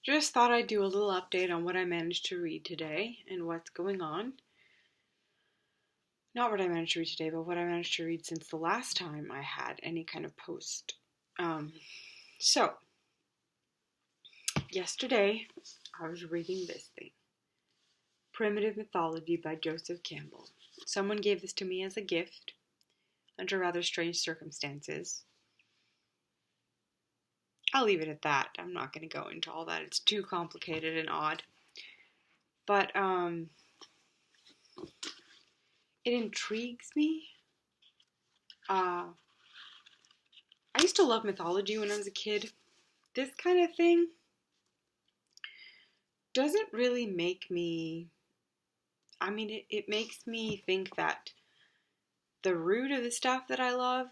Just thought I'd do a little update on what I managed to read today and what's going on. Not what I managed to read today, but what I managed to read since the last time I had any kind of post. So, yesterday I was reading this thing, Primitive Mythology by Joseph Campbell. Someone gave this to me as a gift under rather strange circumstances. I'll leave it at that. I'm not going to go into all that. It's too complicated and odd. But, it intrigues me. I used to love mythology when I was a kid. This kind of thing doesn't really make me... it makes me think that the root of the stuff that I love,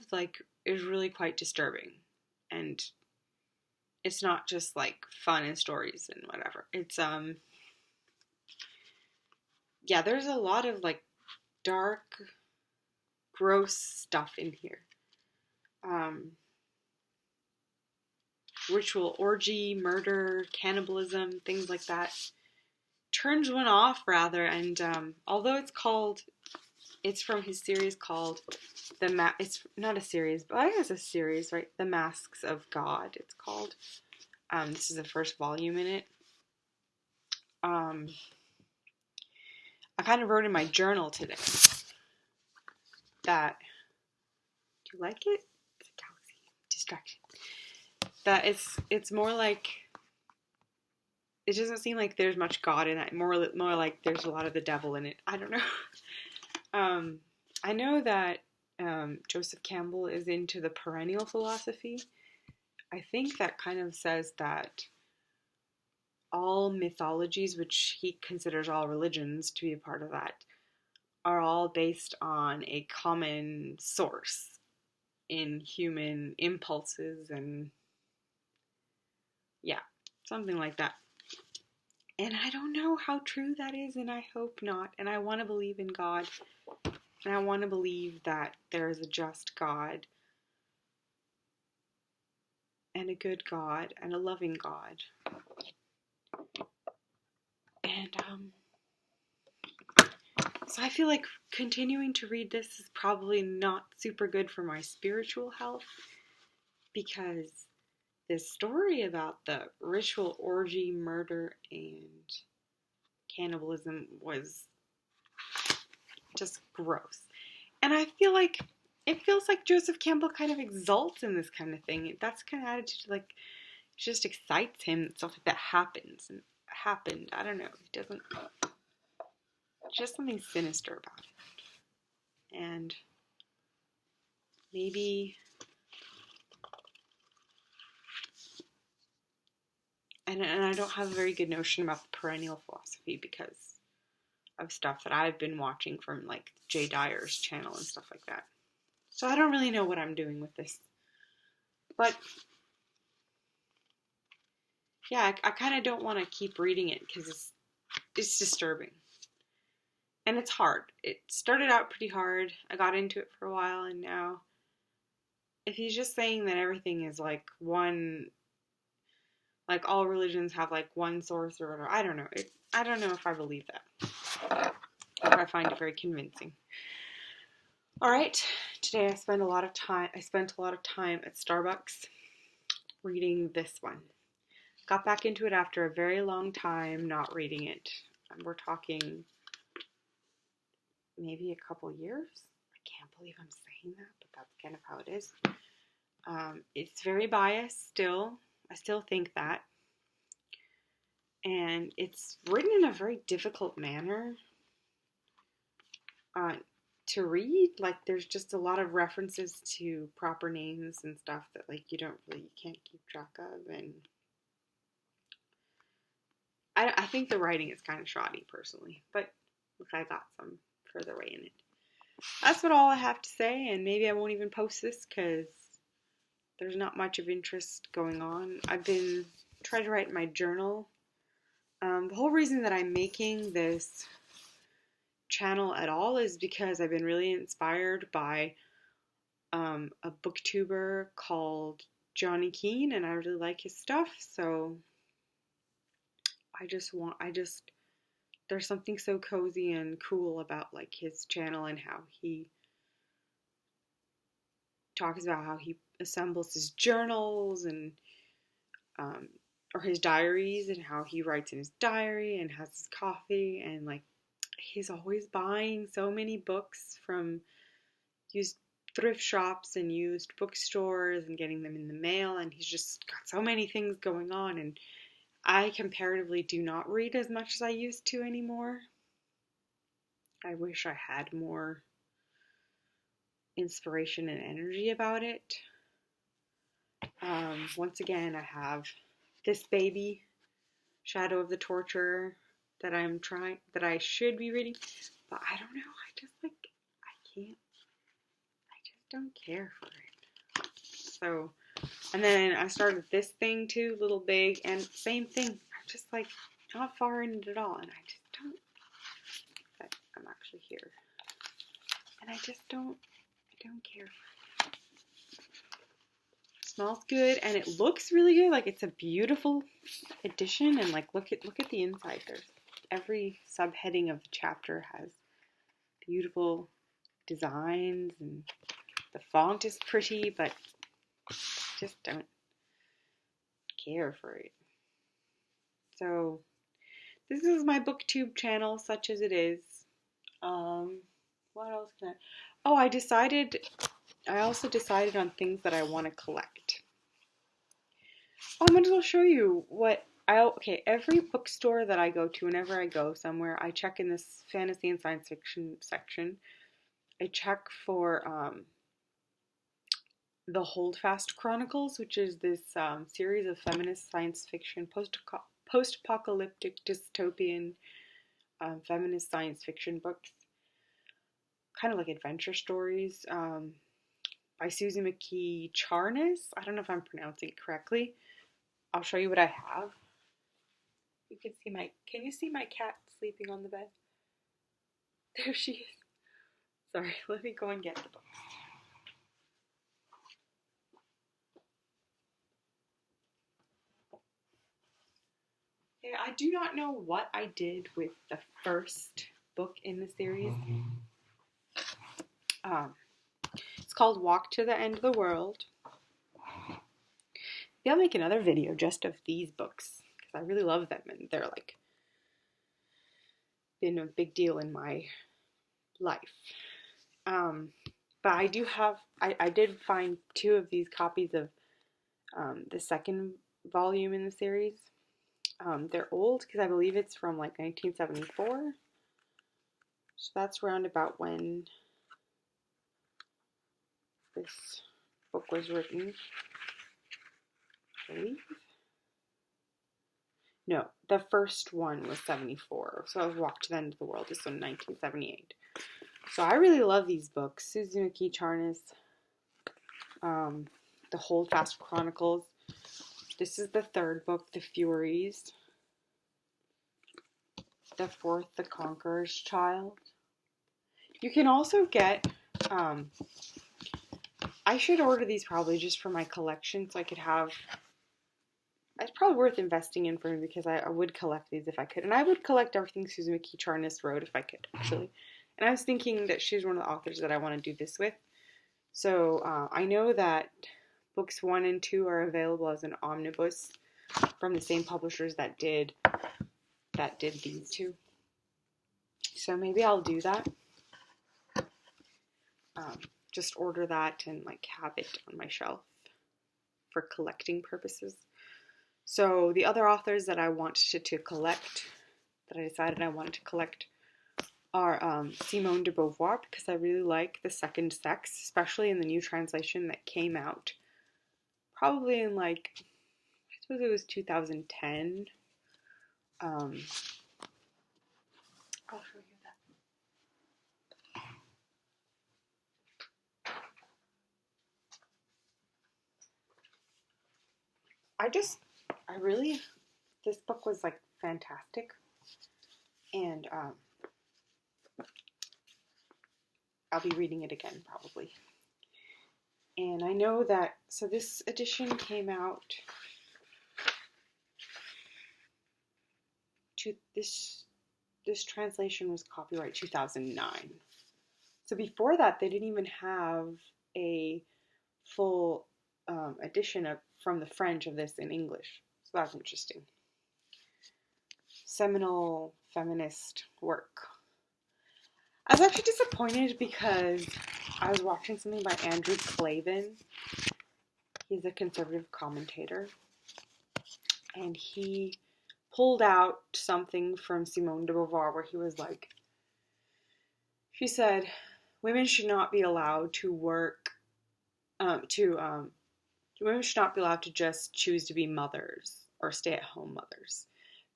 is really quite disturbing. And it's not just, fun and stories and whatever. It's, there's a lot of, dark, gross stuff in here. Ritual orgy, murder, cannibalism, things like that. Turns one off, rather, and although it's from his series called it's not a series, but I guess it's a series, right? The Masks of God, it's called. This is the first volume in it. I kind of wrote in my journal today that, do you like it? It's a galaxy. Distraction. That it's more like, it doesn't seem like there's much God in it. More like there's a lot of the devil in it. I don't know. I know that Joseph Campbell is into the perennial philosophy. I think that kind of says that all mythologies, which he considers all religions to be a part of that, are all based on a common source in human impulses and something like that. And I don't know how true that is, and I hope not. And I want to believe in God, and I want to believe that there is a just God, and a good God, and a loving God. And, so I feel like continuing to read this is probably not super good for my spiritual health, because this story about the ritual orgy, murder, and cannibalism was just gross. And I feel like it feels like Joseph Campbell kind of exalts in this kind of thing. That's kind of attitude, it just excites him that stuff like that happens and happened. I don't know. He doesn't. Just something sinister about it. And maybe, and I don't have a very good notion about the perennial philosophy because of stuff that I've been watching from Jay Dyer's channel and stuff like that. So I don't really know what I'm doing with this. But yeah, I kind of don't want to keep reading it because it's disturbing. And it's hard. It started out pretty hard. I got into it for a while, and now, if he's just saying that everything is one, all religions have one source or whatever, I don't know. I don't know if I believe that. Or if I find it very convincing. Alright, today I spent a lot of time at Starbucks reading this one. Got back into it after a very long time not reading it. We're talking maybe a couple years. I can't believe I'm saying that, but that's kind of how it is. It's very biased still. I still think that. And it's written in a very difficult manner to read. There's just a lot of references to proper names and stuff that you can't keep track of. And I think the writing is kind of shoddy personally, but I got some further way in it. That's all I have to say, and maybe I won't even post this because there's not much of interest going on. I've been trying to write in my journal. The whole reason that I'm making this channel at all is because I've been really inspired by a booktuber called Johnny Keane, and I really like his stuff, so there's something so cozy and cool about like his channel and how he talks about how he assembles his journals and or his diaries, and how he writes in his diary and has his coffee, and like he's always buying so many books from used thrift shops and used bookstores and getting them in the mail, and he's just got so many things going on. And I comparatively do not read as much as I used to anymore. I wish I had more inspiration and energy about it. Once again, I have this baby, Shadow of the Torturer, that I should be reading, but I don't know, I just don't care for it. So, and then I started this thing too, Little Big, and same thing, I'm just like not far in it at all, and I just don't, but I'm actually here, and I don't care for it. Smells good, and it looks really good. Like it's a beautiful edition, and like look at the inside. There's every subheading of the chapter has beautiful designs, and the font is pretty, but I just don't care for it. So this is my booktube channel, such as it is. What else can I? Oh, I also decided on things that I want to collect. Oh, I might as well show you what okay, every bookstore that I go to, whenever I go somewhere, I check in this fantasy and science fiction section. I check for the Holdfast Chronicles, which is this series of feminist science fiction, post-apocalyptic dystopian feminist science fiction books, kind of like adventure stories, by Suzy, McKee, Charnas. I don't know if I'm pronouncing it correctly. I'll show you what I have. You can you see my cat sleeping on the bed? There she is. Sorry, let me go and get the books. Okay, I do not know what I did with the first book in the series. It's called Walk to the End of the World. Maybe I'll make another video just of these books, because I really love them, and they're like been a big deal in my life. But I do have, I did find 2 of these copies of the second volume in the series. They're old because I believe it's from like 1974. So that's round about when this book was written, I believe. No, the first one was 74. So Walk to the End of the World is from 1978. So I really love these books. Suzy, McKee, Charnas, the Holdfast Chronicles. This is the 3rd book, The Furies. The 4th, The Conqueror's Child. You can also get, I should order these probably just for my collection, so I could have, it's probably worth investing in for me, because I would collect these if I could. And I would collect everything Suzy, McKee, Charnas wrote if I could, actually. And I was thinking that she's one of the authors that I want to do this with. So I know that books 1 and 2 are available as an omnibus from the same publishers that did these 2. So maybe I'll do that. Just order that and like have it on my shelf for collecting purposes. So the other authors that I wanted to collect, that I decided I wanted to collect, are Simone de Beauvoir, because I really like The Second Sex, especially in the new translation that came out probably in like, I suppose it was 2010. I'll show you that. This book was like fantastic, and I'll be reading it again probably. And I know that, so this edition came out this translation was copyright 2009. So before that, they didn't even have a full edition from the French of this in English. So that's interesting. Seminal feminist work. I was actually disappointed because I was watching something by Andrew Klavan. He's a conservative commentator. And he pulled out something from Simone de Beauvoir where he was like, she said, women should not be allowed to work, women should not be allowed to just choose to be mothers or stay-at-home mothers.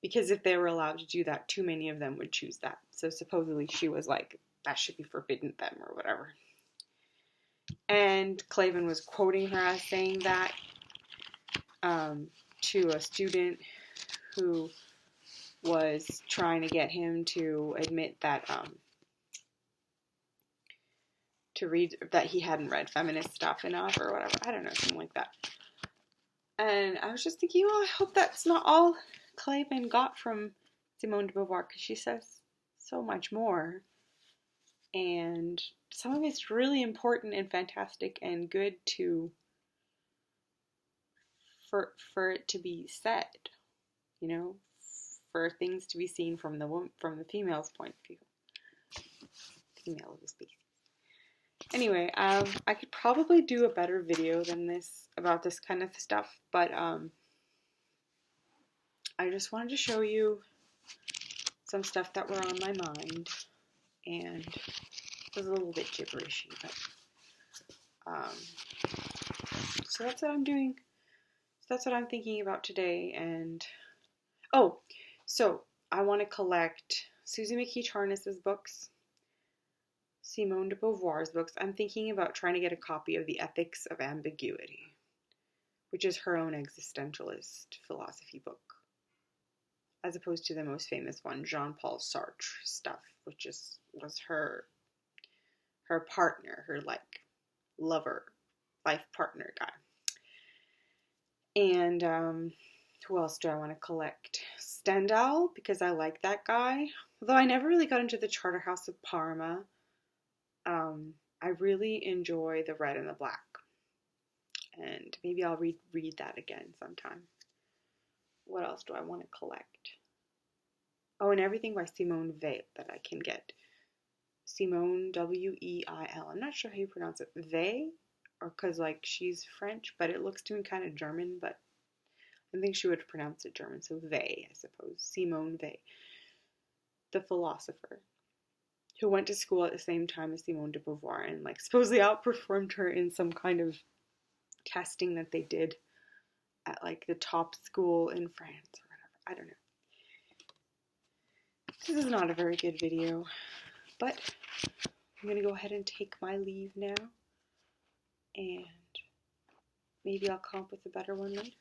Because if they were allowed to do that, too many of them would choose that. So supposedly she was like, that should be forbidden them or whatever. And Klavan was quoting her as saying that to a student who was trying to get him to admit that to read that he hadn't read feminist stuff enough or whatever. I don't know, something like that. And I was just thinking, well, I hope that's not all Klavan got from Simone de Beauvoir, because she says so much more. And some of it's really important and fantastic and good for it to be said, you know, for things to be seen from the female's point of view. Female of the species. Anyway, I could probably do a better video than this about this kind of stuff, but I just wanted to show you some stuff that were on my mind, and it was a little bit gibberishy, but so that's what I'm doing. So that's what I'm thinking about today. And oh, so I want to collect Suzy McKee Charnas' books, Simone de Beauvoir's books. I'm thinking about trying to get a copy of The Ethics of Ambiguity, which is her own existentialist philosophy book, as opposed to the most famous one, Jean-Paul Sartre stuff, which was her partner, her like lover, life partner guy. And who else do I want to collect? Stendhal, because I like that guy. Although I never really got into the Charterhouse of Parma. I really enjoy The Red and the Black. And maybe I'll read that again sometime. What else do I want to collect? Oh, and everything by Simone Weil that I can get. Simone, W-E-I-L. I'm not sure how you pronounce it. Weil? Or because, like, she's French, but it looks to me kind of German, but I think she would pronounce it German. So Weil, I suppose. Simone Weil. The philosopher. Who went to school at the same time as Simone de Beauvoir and, like, supposedly outperformed her in some kind of testing that they did at, like, the top school in France or whatever. I don't know. This is not a very good video, but I'm going to go ahead and take my leave now, and maybe I'll come up with a better one later.